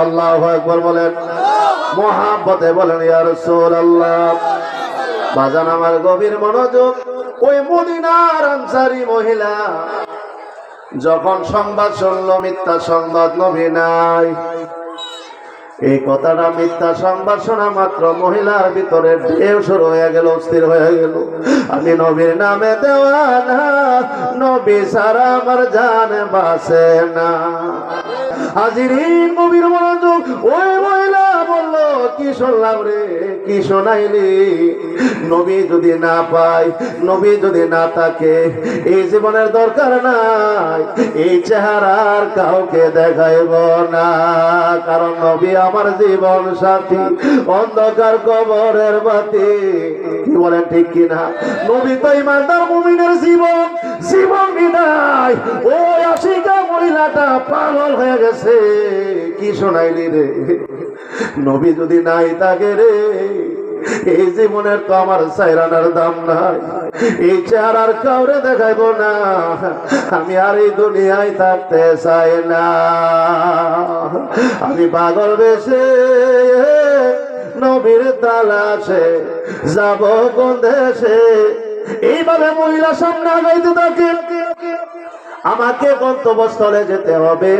আল্লাহু আকবার বলেন, মহাব্বতে বলেন ইয়া রাসূলুল্লাহ। বাজান আমার গভীর মনোযোগ। ওই মদিনার আনসারী মহিলা যখন সংবাদ শুনল মিথ্যা সংবাদ নবী নাই, এই কথাটা মিথ্যা সংবাদ শোনা মাত্র মহিলার ভিতরে ঢেউ শুরু হয়ে গেল, অস্থির হয়ে গেল। আমি নবীর নামে দেওয়ানা, নবী ছাড়া আমার জান বাঁচে না। হাজিরিন নবীর মনোযোগ। ওই মহিলা বলল, কি শুনলাম রে, কি শোনাইলি? নবী যদি না পাই, নবী যদি না থাকে, এই জীবনের দরকার নাই, এই চেহারার কাউকে দেখাইব না। কারণ নবী আমার জীবন সাথী, অন্ধকার কবরের বাতি। কি বলেন ঠিক কিনা? নবী তো ইমানদার মুমিনের জীবন, জীবন বিদায়। ওই আশিকা মহিলাটা পাগল হয়ে গেছে। কি শোনাইলি রে? নবী যদি নাই থাকে রে, এই জীবনের তো আমার সাইরানার দাম নাই, এই চেহারার কাউরে দেখাইব না। আমি আর এই দুনিয়ায় থাকতে চাই না। আমি পাগল বেশে নবীর তালাশে যাব কোন দেশে। এইভাবে মহিলা সামনে আগাইতে থাকে। আমাকে গন্তব্যস্থলে যেতে হবে।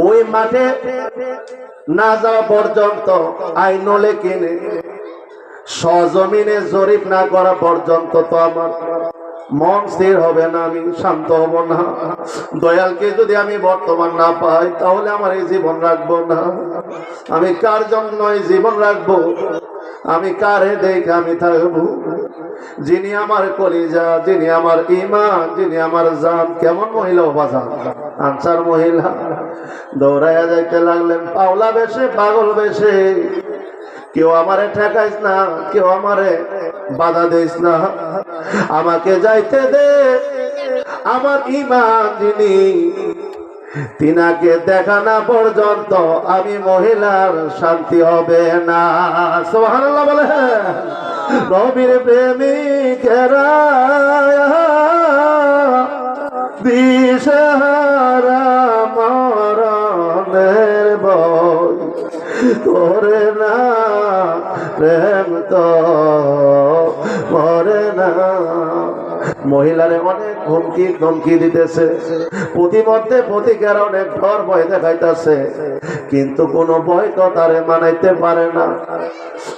ওই মাঠে না যাওয়া পর্যন্ত আইনলে কিনে সজমিনে জরিপ না করা পর্যন্ত তো আমার মন স্থির হবে না, আমি শান্ত হব না। দয়ালকে যদি আমি বর্তমান না পাই, তাহলে আমার এই জীবন রাখবো না। আমি কার জন্য এই জীবন রাখবো? আমি কারে দেখে আমি থাকবো? যিনি আমার কলিজা, যিনি আমার ঈমান, যিনি আমার জান। কেমন মহিলা বাজান, আনসার মহিলা। দৌড়াইয়া যাইতে লাগলেন পাওলা বেশে, পাগল বেশে। কেউ আমারে ঠেকাইস না, কেউ আমারে বাধা দিস না, আমাকে যাইতে দে। আমার ঈমান যিনি, তিনাকে দেখা না পর্যন্ত আমি মহিলার শান্তি হবে না। সুবহানাল্লাহ বলে। নবীর প্রেমিকেরা দিশাহারা মরণের ভয় করে না, প্রেম তো মরে না। মহিলারে অনেক হুমকি ধমকি দিতেছে, প্রতিমধ্যে প্রতিকার অনেক ডর ভয় দেখাইতেছে, কিন্তু কোন ভয় তো তারে মানাইতে পারে না,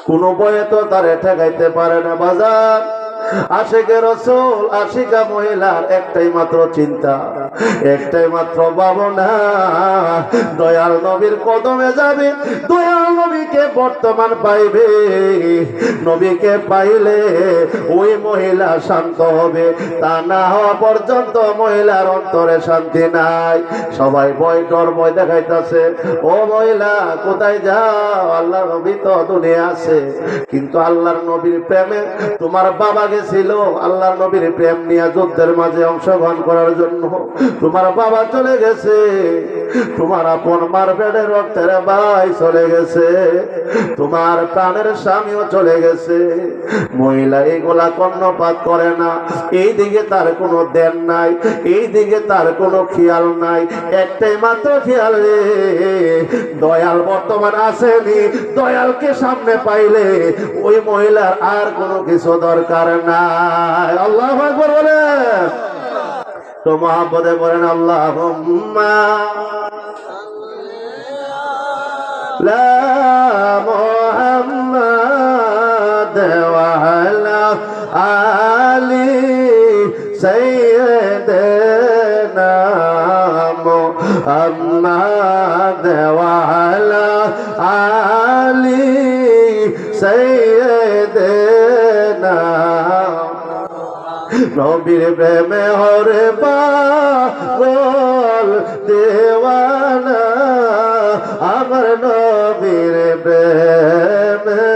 কোন ভয়ে তো তারে ঠেকাইতে পারে না। বাজার আশিকে রাসূল, আশিকা মহিলার একটাই মাত্র চিন্তা, একটাই মাত্র ভাবনা, দয়াল নবীর কদমে যাবে, দয়াল নবীকে বর্তমান পাইবে। নবীকে পাইলে ওই মহিলা শান্ত হবে, তা না হওয়া পর্যন্ত মহিলার অন্তরে শান্তি নাই। সবাই ভয় ডর ভয় দেখাইতেছে। ও মহিলা কোথায় যাও? আল্লাহর নবী তো দুনিয়া আছে, কিন্তু আল্লাহর নবীর প্রেমে তোমার বাবা ছিল আল্লাহর নবীর প্রেম নিয়ে যুদ্ধের মাঝে অংশগ্রহণ করার জন্য। তোমার বাবা চলে গেছে, তোমার আপন মার পেটের রক্তের ভাই চলে গেছে, তোমার প্রাণের স্বামীও চলে গেছে। মহিলা এগুলা কর্ণপাত করে না। এই দিকে তার কোনো দেন নাই, এই দিকে তার কোনো খেয়াল নাই। একটাই মাত্র খেয়াল, রে দয়াল বর্তমান আসেনি, দয়ালকে সামনে পাইলে ওই মহিলার আর কোনো কিছু দরকার নাই। আল্লাহু আকবার বলেন তো, মহব্বতে বলেন আল্লাহুম্মা লা মুহাম্মাদ ওয়া আলা আলি সাইয়্যিদিনা মুহাম্মাদ ওয়া আলা আলি সাইয়্যিদিনা। নবীর প্রেমে হরে পাগল দেওয়ানা, আমার নবীর প্রেমে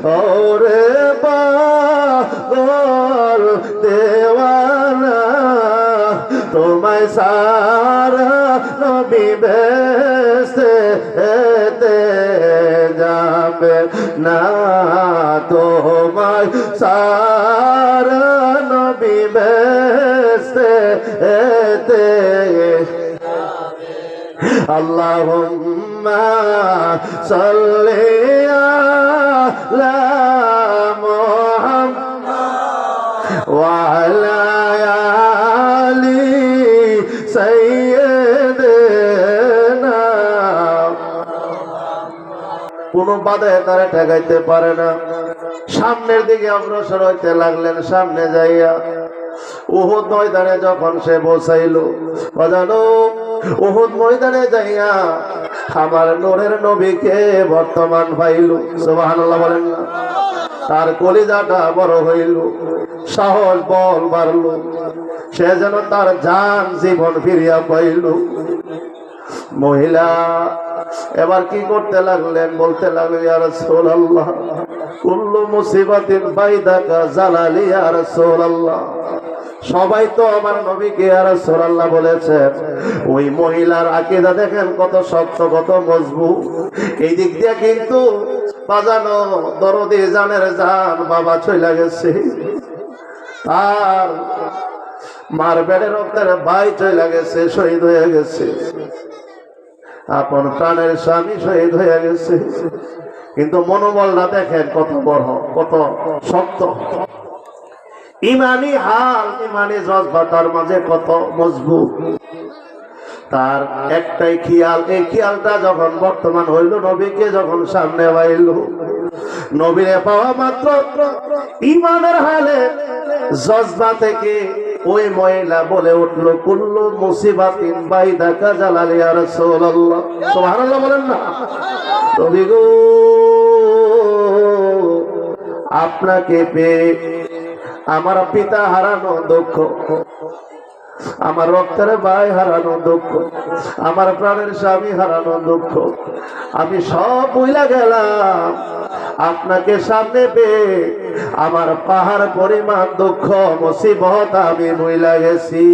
হরে পাগল দেওয়ানা। তোমায় সারা নবী বেসে যাবে না, তোমায় সারা নবী বেসে আল্লাহুম্মা সাল্লি আলা মুহাম্মাদ ওয়া আলা আলি সাইয়্যিদিনা। কোনো বাধা তারা ঠেকাইতে পারে না। সামনের দিকে অগ্রসর হইতে লাগলেন। সামনে যাইয়া উহুদ ময়দানে যখন সে বসাইল, বাজানো উহুদ ময়দানে যাইয়া আমার নূরের নবীকে বর্তমান পাইল। সুবহানাল্লাহ বলেন না? তার কলিজাটা বড় হইল, সাহস বল বাড়ল, সে যেন তার জান জীবন ফিরিয়া পাইল। মহিলা এবার কি করতে লাগলেন? বলতে লাগলেন, ইয়া রাসূলুল্লাহ কুল্লু মুসিবাতিন বাইদাকা জালালি ইয়া রাসূলুল্লাহ। সবাই তো আমার নবীকে ইয়া রাসূলুল্লাহ বলেছেন। ওই মহিলার আকীদা দেখেন কত শক্ত, কত মজবুত। এই দিক দিয়ে কিন্তু বাজানো দরদি জানের জান বাবা চলে গেছে, আর মার বেড়ে রক্তের ভাই চলে গেছে, শহীদ হয়ে গেছে, আপন প্রাণের স্বামী শহীদ হয়ে গেছে। কিন্তু মনোবলটা দেখেন কত বড়, কত শক্ত। ইমানি হাল, ইমানি জজবা তার মাঝে কত মজবুত। তার একটাই খেয়াল, এই খেয়ালটা যখন বর্তমান হইল, নবীকে যখন সামনে পাইল, নবীরে পাওয়া মাত্র ইমানের হালে জজবা থেকে ওই মহিলা বলে উঠল, কুল্লু মুসিবাতিন বাইদাকা জালালি ইয়া রাসূলুল্লাহ। সুবহানাল্লাহ বলেন না? নবী গো, আপনাকে পেয়ে আমার পিতা হারানো দুঃখ, আমার রক্তের ভাই হারানো দুঃখ, আমার প্রাণের স্বামী হারানো দুঃখ, আমি সব ভুলে গেলাম। আপনাকে সামনে পেয়ে আমার পাহাড় পরিমাণ দুঃখ মুসিবত আমি ভুলে গেছি।